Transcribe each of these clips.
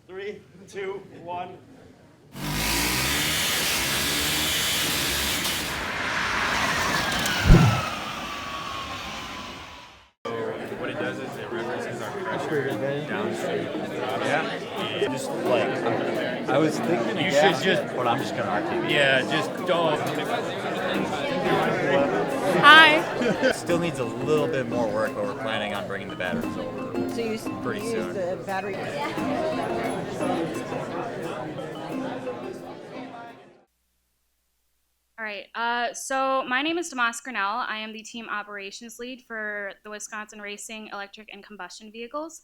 3, 2, 1. What it does is it references our pressure downstream. Yeah. Just like, I was thinking You gas, should just, but I'm just gonna argue. yeah, just don't. Hi. Still needs a little bit more work, but we're planning on bringing the batteries over. So you Pretty use soon. the battery. All right, so my name is Tomas Grinnell. I am the team operations lead for the Wisconsin Racing Electric and Combustion Vehicles.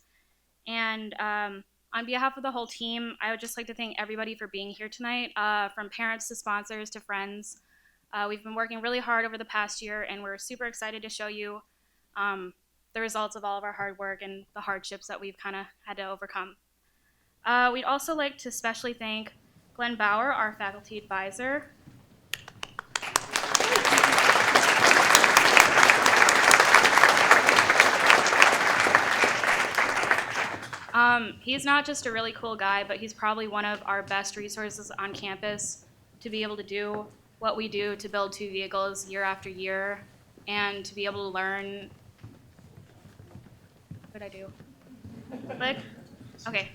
And on behalf of the whole team, I would just like to thank everybody for being here tonight, from parents to sponsors to friends. We've been working really hard over the past year, and we're super excited to show you the results of all of our hard work and the hardships that we've kind of had to overcome. We'd also like to especially thank Glenn Bauer, our faculty advisor. He's not just a really cool guy, but he's probably one of our best resources on campus to be able to do what we do to build two vehicles year after year and to be able to learn. What did I do? Click? Okay.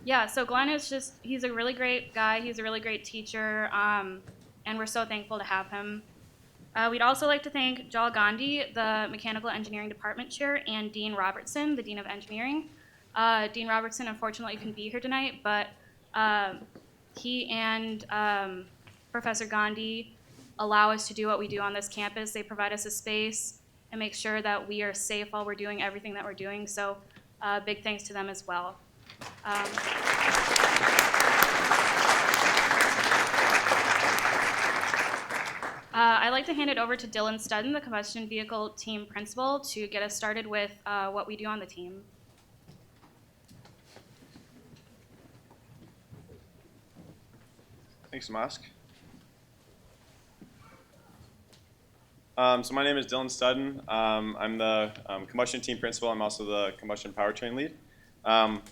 Yeah, so Glenn is he's a really great guy. He's a really great teacher, and we're so thankful to have him. We'd also like to thank Jal Gandhi, the Mechanical Engineering Department Chair, and Dean Robertson, the Dean of Engineering. Dean Robertson, unfortunately, couldn't be here tonight, but he and Professor Gandhi allow us to do what we do on this campus. They provide us a space and make sure that we are safe while we're doing everything that we're doing, so big thanks to them as well. I'd like to hand it over to Dylan Studden, the combustion vehicle team principal, to get us started with what we do on the team. Thanks, Mosk. So my name is Dylan Studden. I'm the combustion team principal. I'm also the combustion powertrain lead.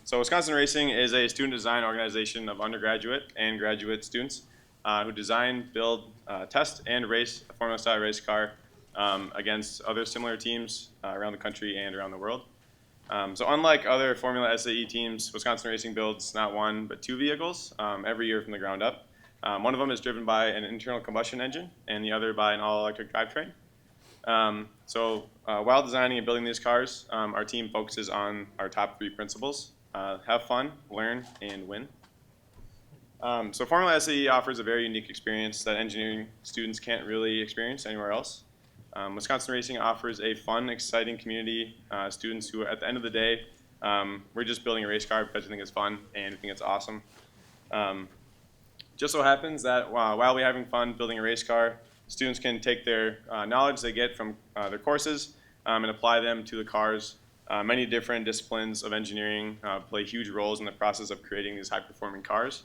So Wisconsin Racing is a student design organization of undergraduate and graduate students who design, build, test, and race a Formula-style race car against other similar teams around the country and around the world. So unlike other Formula SAE teams, Wisconsin Racing builds not one, but two vehicles every year from the ground up. One of them is driven by an internal combustion engine, and the other by an all-electric drivetrain. While designing and building these cars, our team focuses on our top three principles: have fun, learn, and win. So Formula SAE offers a very unique experience that engineering students can't really experience anywhere else. Wisconsin Racing offers a fun, exciting community, students who, at the end of the day, we're just building a race car because we think it's fun and we think it's awesome. Just so happens that while we're having fun building a race car, students can take their knowledge they get from their courses and apply them to the cars. Many different disciplines of engineering play huge roles in the process of creating these high-performing cars,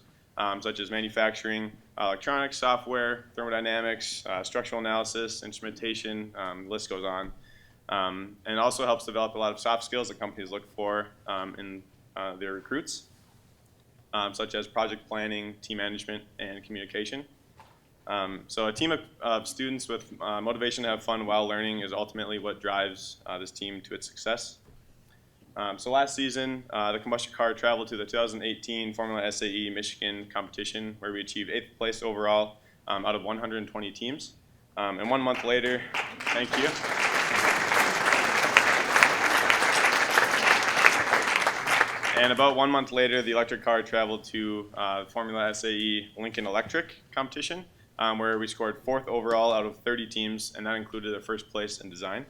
such as manufacturing, electronics, software, thermodynamics, structural analysis, instrumentation, the list goes on. And it also helps develop a lot of soft skills that companies look for in their recruits, such as project planning, team management, and communication. So a team of students with motivation to have fun while learning is ultimately what drives this team to its success. So last season, the combustion car traveled to the 2018 Formula SAE Michigan competition, where we achieved 8th place overall out of 120 teams. And 1 month later, thank you. And about 1 month later, the electric car traveled to Formula SAE Lincoln Electric competition, where we scored 4th overall out of 30 teams, and that included a 1st place in design.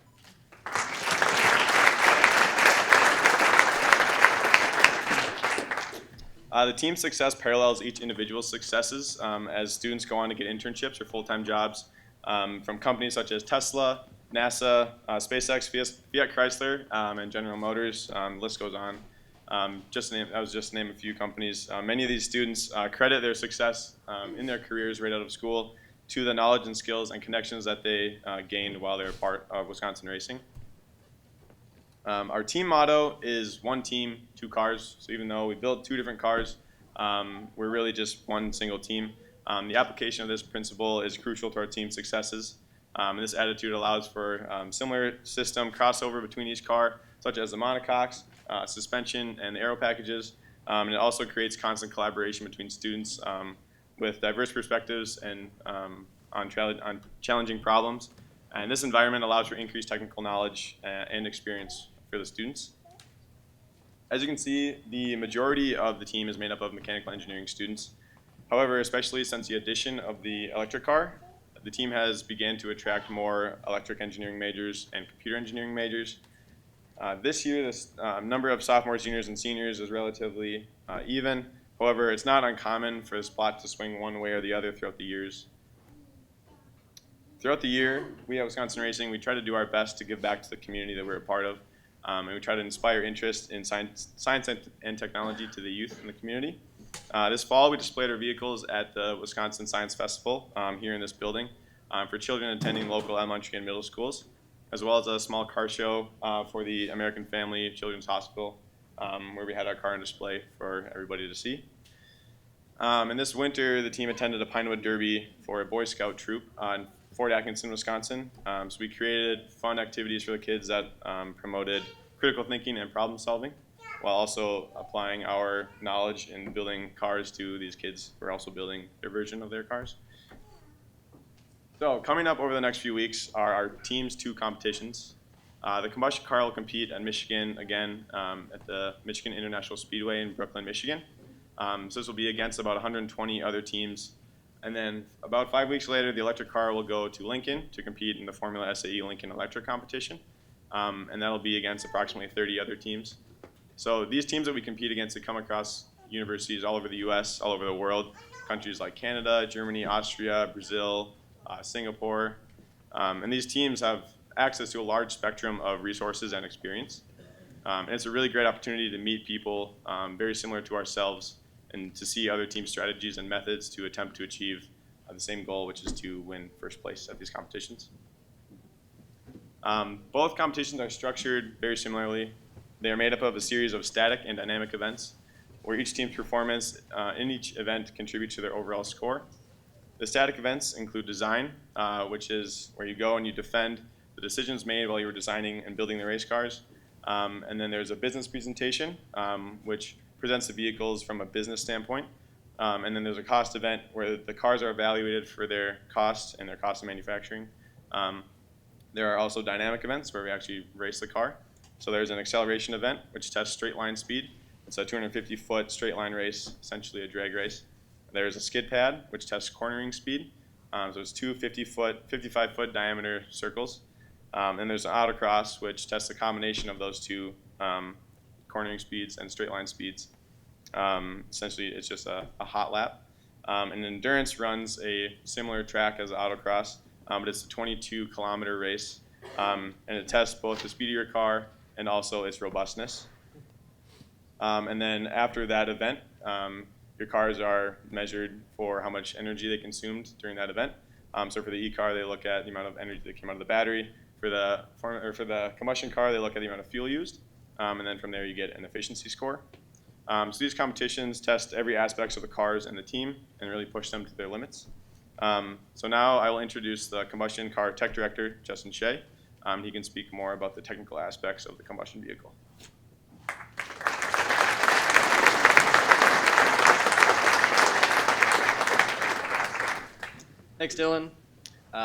The team's success parallels each individual's successes as students go on to get internships or full-time jobs from companies such as Tesla, NASA, SpaceX, Fiat Chrysler, and General Motors. The list goes on. That was just to name a few companies. Many of these students credit their success in their careers right out of school to the knowledge and skills and connections that they gained while they were part of Wisconsin Racing. Our team motto is one team, two cars. So even though we build two different cars, we're really just one single team. The application of this principle is crucial to our team's successes. And this attitude allows for similar system crossover between each car, such as the monocoques, suspension, and the aero packages. And it also creates constant collaboration between students with diverse perspectives and on challenging problems. And this environment allows for increased technical knowledge and experience for the students. As you can see, the majority of the team is made up of mechanical engineering students. However, especially since the addition of the electric car, the team has begun to attract more electric engineering majors and computer engineering majors. This year, the number of sophomores, juniors, and seniors is relatively even. However, it's not uncommon for the spot to swing one way or the other throughout the years. Throughout the year, we at Wisconsin Racing, we try to do our best to give back to the community that we're a part of. And we try to inspire interest in science and technology to the youth in the community. This fall, we displayed our vehicles at the Wisconsin Science Festival here in this building for children attending local elementary and middle schools, as well as a small car show for the American Family Children's Hospital, where we had our car on display for everybody to see. And this winter, the team attended a Pinewood Derby for a Boy Scout troop in Fort Atkinson, Wisconsin. So we created fun activities for the kids that promoted critical thinking and problem solving, while also applying our knowledge in building cars to these kids who are also building their version of their cars. So coming up over the next few weeks are our team's two competitions. The combustion car will compete at Michigan again at the Michigan International Speedway in Brooklyn, Michigan. So this will be against about 120 other teams. And then about 5 weeks later, the electric car will go to Lincoln to compete in the Formula SAE Lincoln Electric competition. And that'll be against approximately 30 other teams. So these teams that we compete against, they come across universities all over the US, all over the world, countries like Canada, Germany, Austria, Brazil, Singapore. And these teams have access to a large spectrum of resources and experience. And it's a really great opportunity to meet people very similar to ourselves and to see other team strategies and methods to attempt to achieve the same goal, which is to win first place at these competitions. Both competitions are structured very similarly. They are made up of a series of static and dynamic events where each team's performance in each event contributes to their overall score. The static events include design, which is where you go and you defend the decisions made while you were designing and building the race cars. And then there's a business presentation, which presents the vehicles from a business standpoint. And then there's a cost event where the cars are evaluated for their cost and their cost of manufacturing. There are also dynamic events where we actually race the car. So there's an acceleration event, which tests straight line speed. It's a 250-foot straight line race, essentially a drag race. There's a skid pad, which tests cornering speed. So it's two 55-foot diameter circles. And there's an autocross, which tests a combination of those two cornering speeds and straight line speeds. Essentially, it's just a hot lap. And endurance runs a similar track as autocross, but it's a 22-kilometer race. And it tests both the speed of your car and also its robustness. And then after that event, your cars are measured for how much energy they consumed during that event. So for the e-car, they look at the amount of energy that came out of the battery. For the combustion car, they look at the amount of fuel used. And then from there, you get an efficiency score. So these competitions test every aspect of the cars and the team and really push them to their limits. So now I will introduce the combustion car tech director, Justin Shea. He can speak more about the technical aspects of the combustion vehicle. Thanks, Dylan.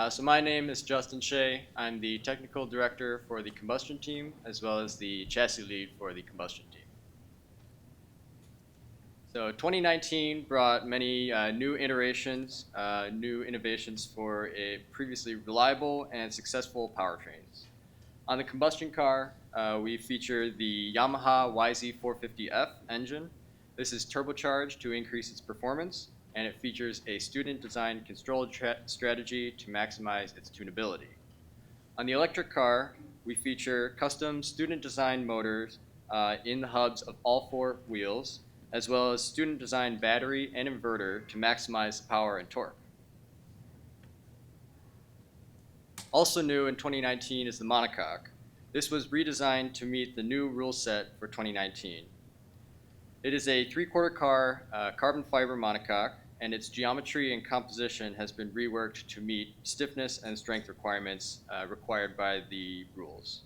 So my name is Justin Shea. I'm the technical director for the combustion team, as well as the chassis lead for the combustion team. So 2019 brought many new iterations, new innovations for a previously reliable and successful powertrains. On the combustion car, we feature the Yamaha YZ450F engine. This is turbocharged to increase its performance, and it features a student-designed control strategy to maximize its tunability. On the electric car, we feature custom student-designed motors in the hubs of all four wheels, as well as student-designed battery and inverter to maximize the power and torque. Also new in 2019 is the monocoque. This was redesigned to meet the new rule set for 2019. It is a 3/4 car carbon fiber monocoque, and its geometry and composition has been reworked to meet stiffness and strength requirements required by the rules.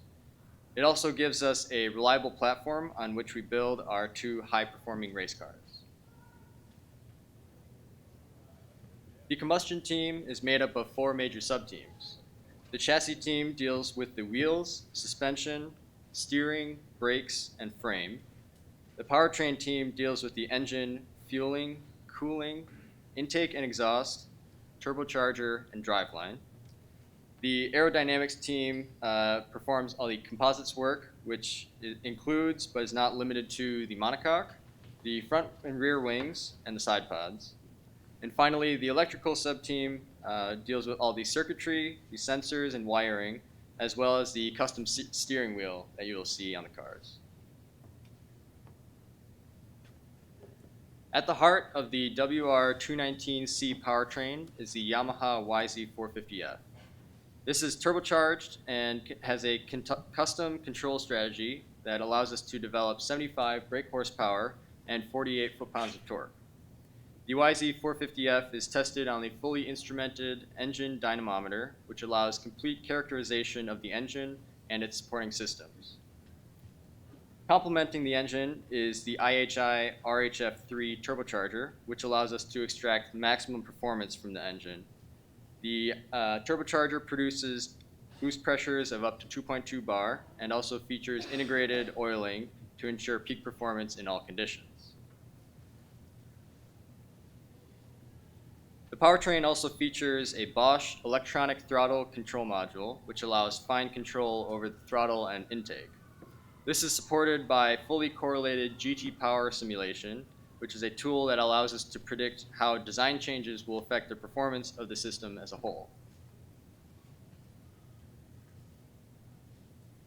It also gives us a reliable platform on which we build our 2 high-performing race cars. The combustion team is made up of 4 major subteams. The chassis team deals with the wheels, suspension, steering, brakes, and frame. The powertrain team deals with the engine, fueling, cooling, intake and exhaust, turbocharger, and driveline. The aerodynamics team performs all the composites work, which includes but is not limited to the monocoque, the front and rear wings, and the side pods. And finally, the electrical subteam deals with all the circuitry, the sensors and wiring, as well as the custom steering wheel that you'll see on the cars. At the heart of the WR-219c powertrain is the Yamaha YZ450F. This is turbocharged and has a custom control strategy that allows us to develop 75 brake horsepower and 48 foot-pounds of torque. The YZ450F is tested on the fully instrumented engine dynamometer, which allows complete characterization of the engine and its supporting systems. Complementing the engine is the IHI RHF3 turbocharger, which allows us to extract maximum performance from the engine. The turbocharger produces boost pressures of up to 2.2 bar and also features integrated oiling to ensure peak performance in all conditions. The powertrain also features a Bosch electronic throttle control module, which allows fine control over the throttle and intake. This is supported by fully correlated GT power simulation, which is a tool that allows us to predict how design changes will affect the performance of the system as a whole.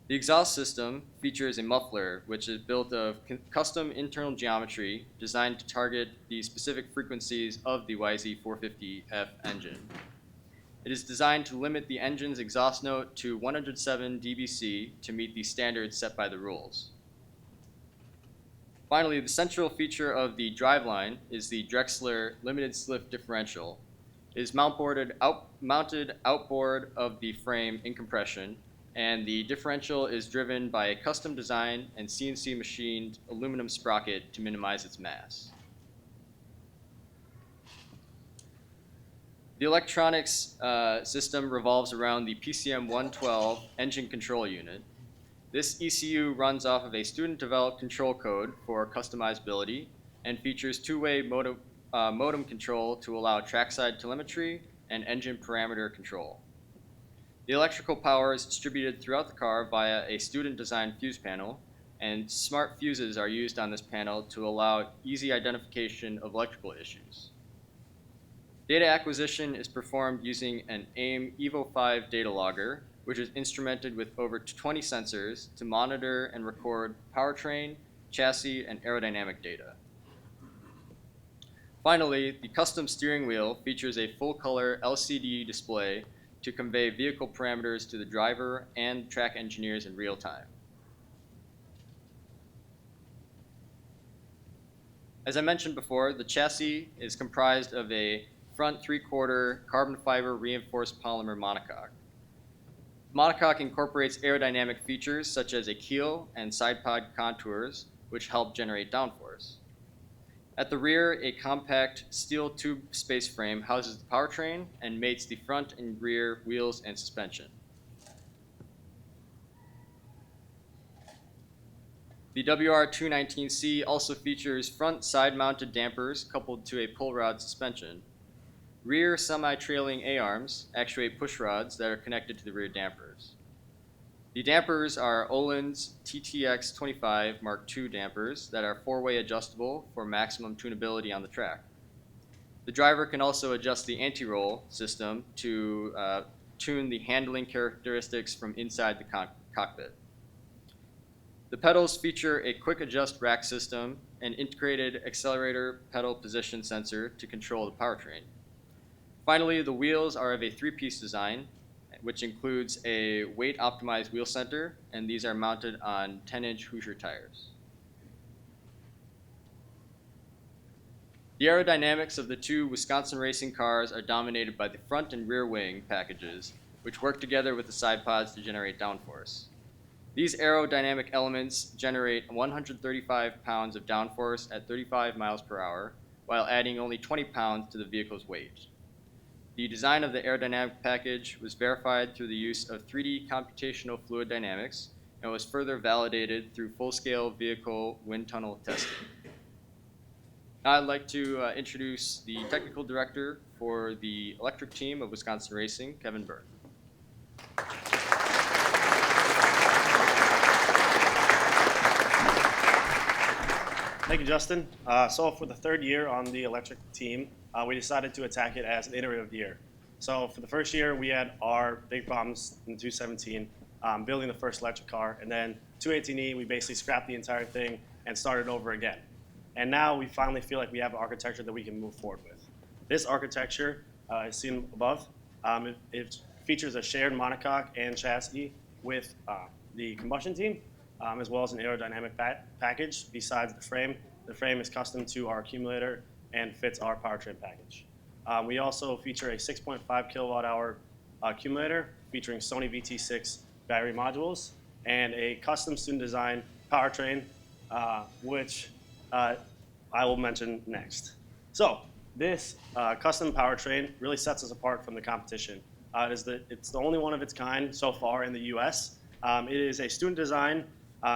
The exhaust system features a muffler, which is built of custom internal geometry designed to target the specific frequencies of the YZ450F engine. It is designed to limit the engine's exhaust note to 107 dBc to meet the standards set by the rules. Finally, the central feature of the driveline is the Drexler limited slip differential. It is mounted outboard of the frame in compression, and the differential is driven by a custom design and CNC machined aluminum sprocket to minimize its mass. The electronics system revolves around the PCM112 engine control unit. This ECU runs off of a student-developed control code for customizability and features two-way modem control to allow trackside telemetry and engine parameter control. The electrical power is distributed throughout the car via a student-designed fuse panel, and smart fuses are used on this panel to allow easy identification of electrical issues. Data acquisition is performed using an AIM Evo 5 data logger, which is instrumented with over 20 sensors to monitor and record powertrain, chassis, and aerodynamic data. Finally, the custom steering wheel features a full-color LCD display to convey vehicle parameters to the driver and track engineers in real time. As I mentioned before, the chassis is comprised of a front 3/4 carbon fiber reinforced polymer monocoque. The monocoque incorporates aerodynamic features such as a keel and side pod contours, which help generate downforce. At the rear, a compact steel tube space frame houses the powertrain and mates the front and rear wheels and suspension. The WR-219c also features front side-mounted dampers coupled to a pull rod suspension. Rear semi-trailing A-arms actuate push rods that are connected to the rear dampers. The dampers are Öhlins TTX25 Mark II dampers that are four-way adjustable for maximum tunability on the track. The driver can also adjust the anti-roll system to tune the handling characteristics from inside the cockpit. The pedals feature a quick adjust rack system and integrated accelerator pedal position sensor to control the powertrain. Finally, the wheels are of a three-piece design which includes a weight-optimized wheel center, and these are mounted on 10-inch Hoosier tires. The aerodynamics of the two Wisconsin racing cars are dominated by the front and rear wing packages, which work together with the side pods to generate downforce. These aerodynamic elements generate 135 pounds of downforce at 35 miles per hour, while adding only 20 pounds to the vehicle's weight. The design of the aerodynamic package was verified through the use of 3D computational fluid dynamics and was further validated through full-scale vehicle wind tunnel testing. Now I'd like to introduce the technical director for the electric team of Wisconsin Racing, Kevin Byrne. Thank you, Justin. So for the third year on the electric team, we decided to attack it as an iterative year. So for the first year, we had our big problems in the 217, building the first electric car, and then 218e, we basically scrapped the entire thing and started over again. And now we finally feel like we have an architecture that we can move forward with. This architecture, as seen above, it features a shared monocoque and chassis with the combustion team, as well as an aerodynamic package besides the frame. The frame is custom to our accumulator and fits our powertrain package. We also feature a 6.5 kilowatt hour accumulator featuring Sony VT6 battery modules and a custom student design powertrain, which I will mention next. So this custom powertrain really sets us apart from the competition. It's the only one of its kind so far in the US. It is a student design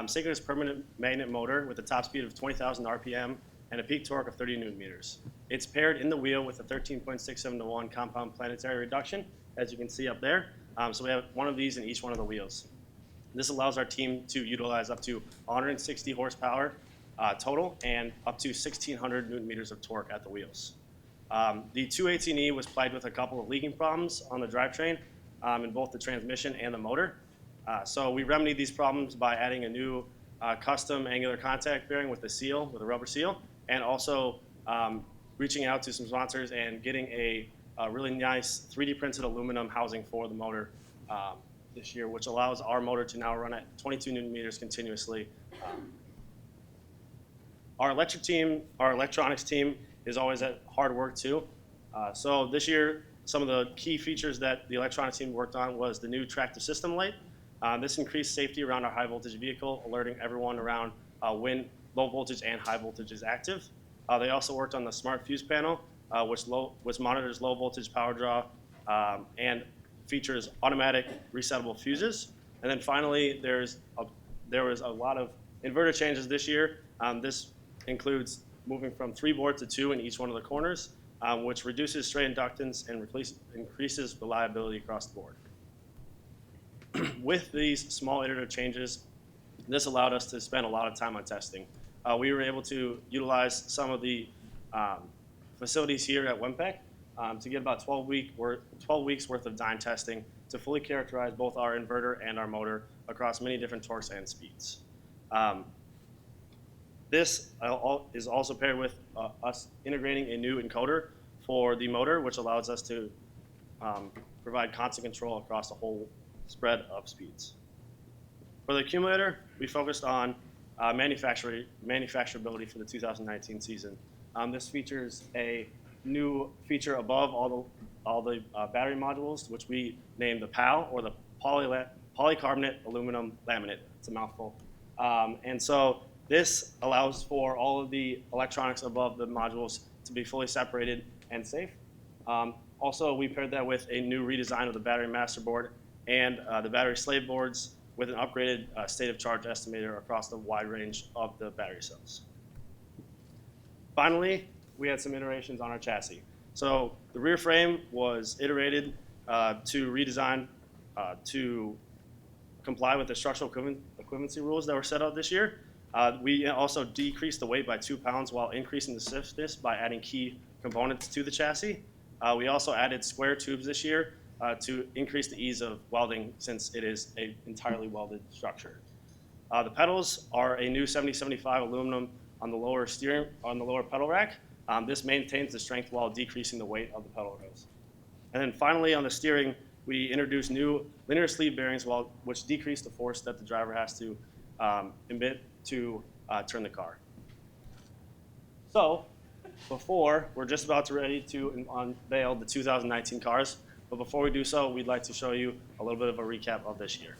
synchronous permanent magnet motor with a top speed of 20,000 RPM and a peak torque of 30 Newton meters. It's paired in the wheel with a 13.67 to 1 compound planetary reduction, as you can see up there. So we have one of these in each one of the wheels. This allows our team to utilize up to 160 horsepower total and up to 1,600 Newton meters of torque at the wheels. The 218e was plagued with a couple of leaking problems on the drivetrain in both the transmission and the motor. So we remedied these problems by adding a new custom angular contact bearing with a rubber seal, and also reaching out to some sponsors and getting a really nice 3D printed aluminum housing for the motor this year, which allows our motor to now run at 22 Newton meters continuously. Our electronics team is always at hard work too. So this year, some of the key features that the electronics team worked on was the new tractive system light. This increased safety around our high voltage vehicle, alerting everyone around when low voltage and high voltage is active. They also worked on the smart fuse panel, which monitors low voltage power draw and features automatic resettable fuses. And then finally, there was a lot of inverter changes this year. This includes moving from 3 board to 2 in each one of the corners, which reduces stray inductance and increases reliability across the board. With these small iterative changes, this allowed us to spend a lot of time on testing. We were able to utilize some of the facilities here at WMPEC to get about 12 weeks worth of dyne testing to fully characterize both our inverter and our motor across many different torques and speeds. This is also paired with us integrating a new encoder for the motor, which allows us to provide constant control across the whole spread of speeds. For the accumulator, we focused on manufacturability for the 2019 season. This features a new feature above all the battery modules, which we named the PAL, or the polycarbonate aluminum laminate. It's a mouthful. And so this allows for all of the electronics above the modules to be fully separated and safe. Also, we paired that with a new redesign of the battery master board and the battery slave boards with an upgraded state of charge estimator across the wide range of the battery cells. Finally, we had some iterations on our chassis. So the rear frame was iterated to redesign to comply with the structural equivalency rules that were set out this year. We also decreased the weight by 2 pounds while increasing the stiffness by adding key components to the chassis. We also added square tubes this year to increase the ease of welding, since it is an entirely welded structure. The pedals are a new 7075 aluminum on the lower pedal rack. This maintains the strength while decreasing the weight of the pedal rails. And then finally on the steering, we introduced new linear sleeve bearings, which decrease the force that the driver has to emit to turn the car. So, we're just about ready to unveil the 2019 cars, but before we do so, we'd like to show you a little bit of a recap of this year.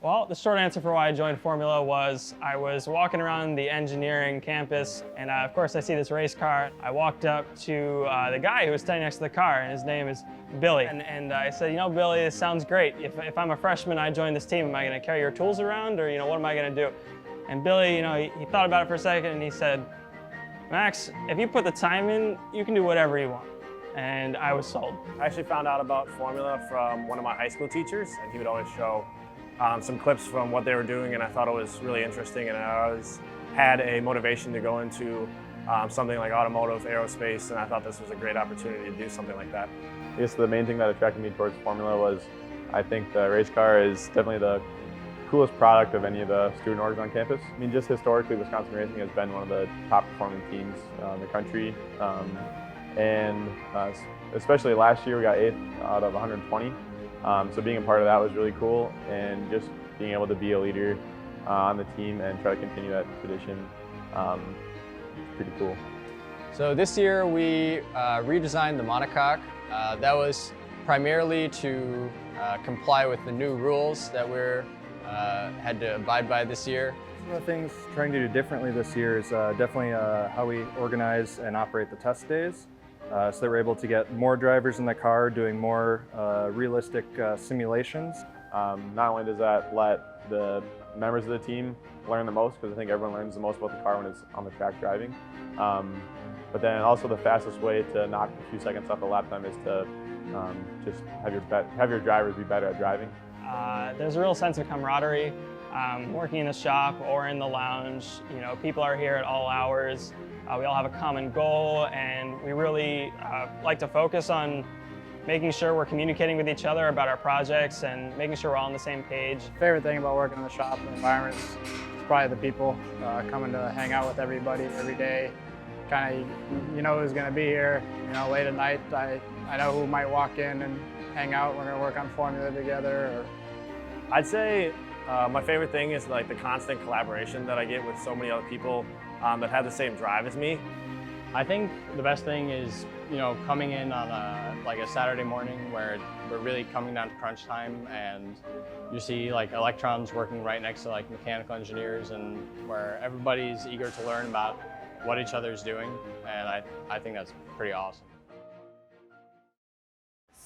Well, the short answer for why I joined Formula was I was walking around the engineering campus, and of course I see this race car. I walked up to the guy who was standing next to the car, and his name is Billy. And I said, you know, Billy, this sounds great. If I'm a freshman, I join this team, am I going to carry your tools around, or what am I going to do? And Billy, he thought about it for a second, and he said, Max, if you put the time in, you can do whatever you want. And I was sold. I actually found out about Formula from one of my high school teachers, and he would always show some clips from what they were doing, and I thought it was really interesting, and I always had a motivation to go into something like automotive, aerospace, and I thought this was a great opportunity to do something like that. I guess the main thing that attracted me towards Formula was I think the race car is definitely the coolest product of any of the student orgs on campus. I mean, just historically, Wisconsin Racing has been one of the top performing teams in the country, and especially last year we got 8th out of 120. So being a part of that was really cool, and just being able to be a leader on the team and try to continue that tradition is pretty cool. So this year we redesigned the monocoque. That was primarily to comply with the new rules that we're had to abide by this year. One of the things trying to do differently this year is definitely how we organize and operate the test days. So that we're able to get more drivers in the car doing more realistic simulations. Not only does that let the members of the team learn the most, because I think everyone learns the most about the car when it's on the track driving, but then also the fastest way to knock a few seconds off the lap time is to just have your drivers be better at driving. There's a real sense of camaraderie. Working in the shop or in the lounge, people are here at all hours. We all have a common goal, and we really like to focus on making sure we're communicating with each other about our projects and making sure we're all on the same page. Favorite thing about working in the shop and the environment is probably the people coming to hang out with everybody every day. Kind of, you know who's going to be here. Late at night, I know who might walk in and hang out. We're going to work on Formula together. I'd say my favorite thing is like the constant collaboration that I get with so many other people that have the same drive as me. I think the best thing is, coming in on a Saturday morning where we're really coming down to crunch time, and you see like electrons working right next to like mechanical engineers, and where everybody's eager to learn about what each other's doing, and I think that's pretty awesome.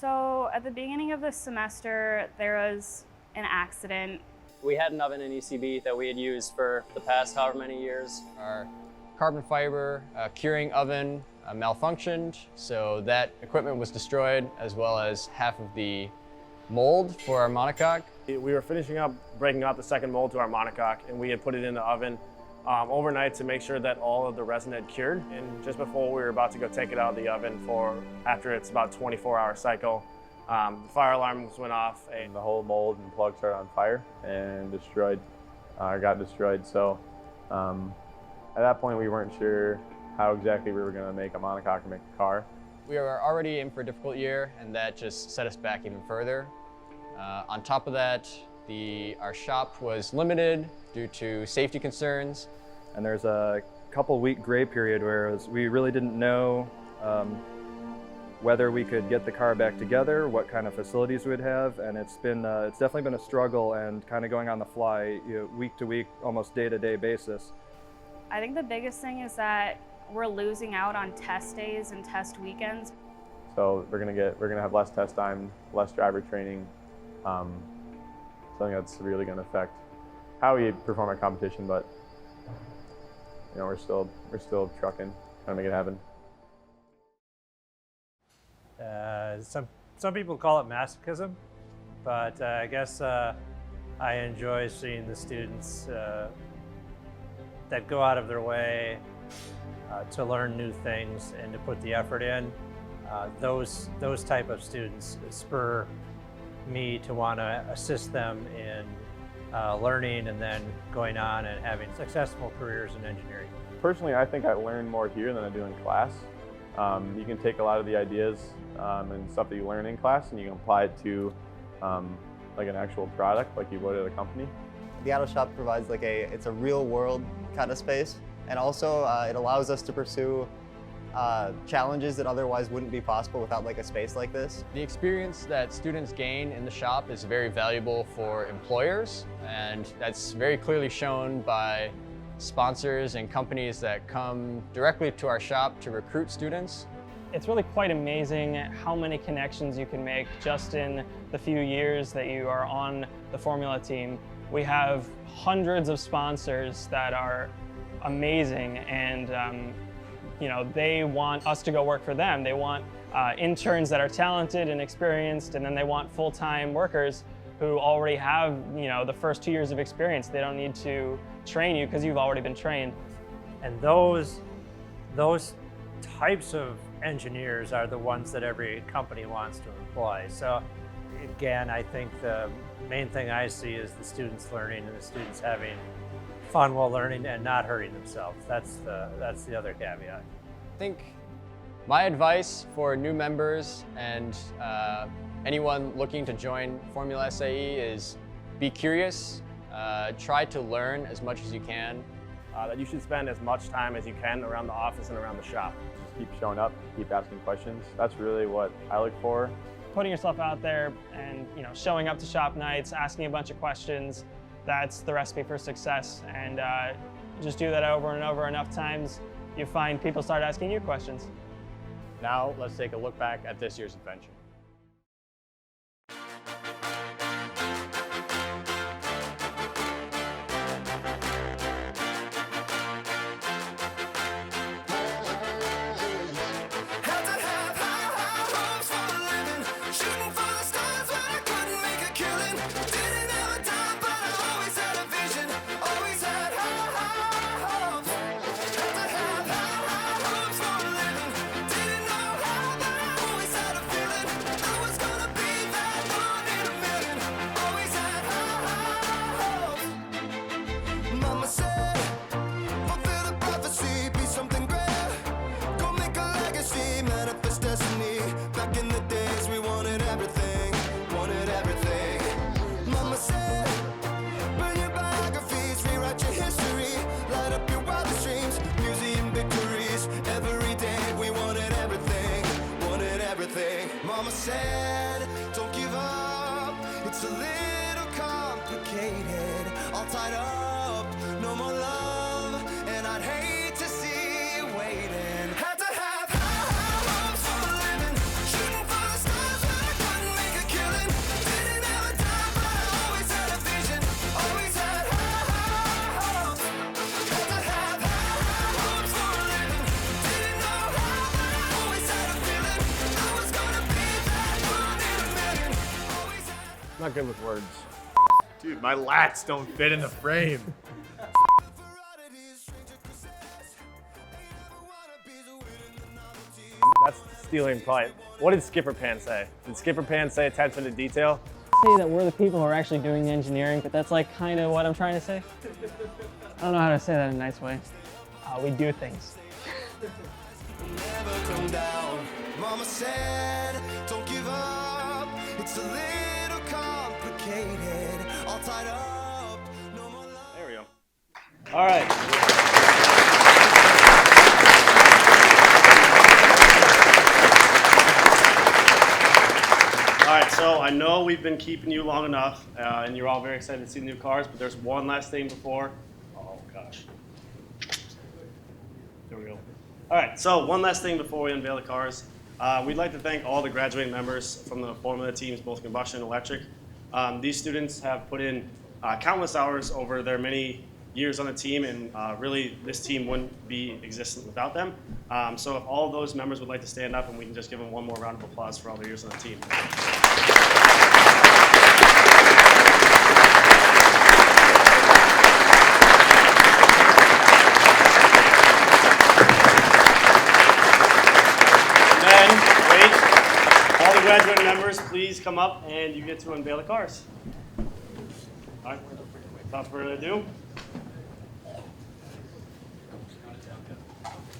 So at the beginning of the semester, there was an accident. We had an oven in ECB that we had used for the past however many years. Our carbon fiber curing oven malfunctioned, so that equipment was destroyed, as well as half of the mold for our monocoque. We were finishing up breaking out the second mold to our monocoque, and we had put it in the oven overnight to make sure that all of the resin had cured. And just before we were about to go take it out of the oven after its about 24-hour cycle, the fire alarms went off. And the whole mold and plug started on fire and got destroyed. So at that point, we weren't sure how exactly we were going to make a monocoque and make a car. We were already in for a difficult year, and that just set us back even further. On top of that, our shop was limited due to safety concerns. And there's a couple-week gray period where we really didn't know whether we could get the car back together, what kind of facilities we'd have, and it's definitely been a struggle and kind of going on the fly, week to week, almost day-to-day basis. I think the biggest thing is that we're losing out on test days and test weekends. So we're gonna have less test time, less driver training. Something that's really going to affect how we perform at competition, but we're still trucking, trying to make it happen. Some people call it masochism, but I guess I enjoy seeing the students that go out of their way to learn new things and to put the effort in. Those type of students spur me to want to assist them in learning and then going on and having successful careers in engineering. Personally, I think I learn more here than I do in class. You can take a lot of the ideas and stuff that you learn in class and you can apply it to like an actual product like you would at a company. The auto shop provides it's a real world kind of space, and also it allows us to pursue challenges that otherwise wouldn't be possible without a space like this. The experience that students gain in the shop is very valuable for employers, and that's very clearly shown by sponsors and companies that come directly to our shop to recruit students. It's really quite amazing how many connections you can make just in the few years that you are on the Formula team. We have hundreds of sponsors that are amazing, and they want us to go work for them. They want interns that are talented and experienced, and then they want full-time workers who already have the first 2 years of experience. They don't need to train you because you've already been trained. And those types of engineers are the ones that every company wants to employ. So again, I think the main thing I see is the students learning and the students having fun while learning and not hurting themselves. That's the other caveat. I think my advice for new members and anyone looking to join Formula SAE is be curious, try to learn as much as you can. That you should spend as much time as you can around the office and around the shop. Just keep showing up, keep asking questions. That's really what I look for. Putting yourself out there and showing up to shop nights, asking a bunch of questions, that's the recipe for success. And just do that over and over enough times, you find people start asking you questions. Now let's take a look back at this year's adventure. Mama said, don't give up, it's a little complicated, all tied up, no more love, and I'd hate to see you waiting. Had to have high hopes for a living, shooting for the stars but I couldn't make a killing, didn't have a dime but I always had a vision, always had high hopes. Had to have high hopes for a living, didn't know how but I always had a feeling I was gonna be that one in a million. Always had not good with words. Dude, my lats don't fit in the frame. That's stealing probably. What did Skipper Pan say? Did Skipper Pan say attention to detail? Say that we're the people who are actually doing the engineering, but that's like kind of what I'm trying to say. I don't know how to say that in a nice way. We do things. Never come down. Mama said, don't give up. It's a little complicated. All tied up. No more love. There we go. All right. All right, so I know we've been keeping you long enough, and you're all very excited to see the new cars, but there's one last thing before. Oh, gosh. There we go. All right, so one last thing before we unveil the cars. We'd like to thank all the graduating members from the Formula teams, both combustion and electric. These students have put in countless hours over their many years on the team, and really this team wouldn't be existent without them. So if all of those members would like to stand up, and we can just give them one more round of applause for all their years on the team. Graduating members, please come up and you get to unveil the cars. All right, without further ado.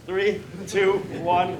3, 2, 1.